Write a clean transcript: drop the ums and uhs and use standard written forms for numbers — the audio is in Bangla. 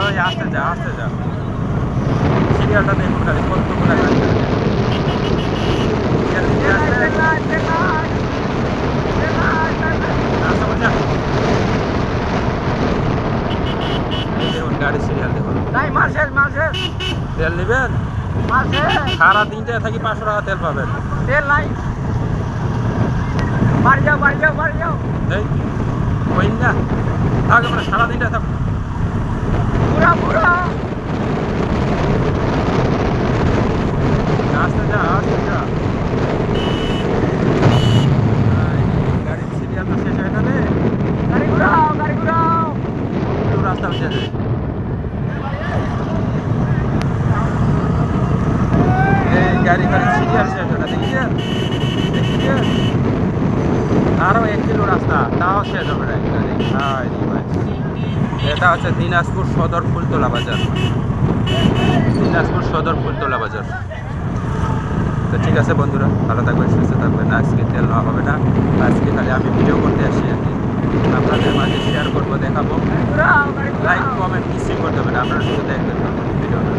ওই আসতে যা সিরিয়ালটা দেখুন খালি কতগুলো গাড়ি দেখুন গাড়ি সিরিয়াল দেখুন তেল নেবেন সারা দিনটায় থাকি 500 টাকা তেল পাবেন এই ওই না থাকবে মানে সারা দিনটা থাক আসতে যা গাড়ির সিরিয়াল তো শেষ হয়ে গেলে একটু রাস্তা উঠে যায় এই গাড়ি সিরিয়াল শেষ হয় না দেখছেন আরো 1 কিলো রাস্তা তাও শেষ হবে না গাড়ি এটা হচ্ছে দিনাজপুর সদর ফুলতলা বাজার তো ঠিক আছে বন্ধুরা, ভালো থাকবেন, সুস্থ থাকবেন। আজকে তেল নেওয়া হবে না, আজকে খালি আমি ভিডিও করতে আসি আর কি, আপনাদের মাঝে শেয়ার করবো, দেখাবো। লাইক কমেন্ট কিছুই করতে হবে না, আপনারা শুধু দেখবেন ভিডিওটা।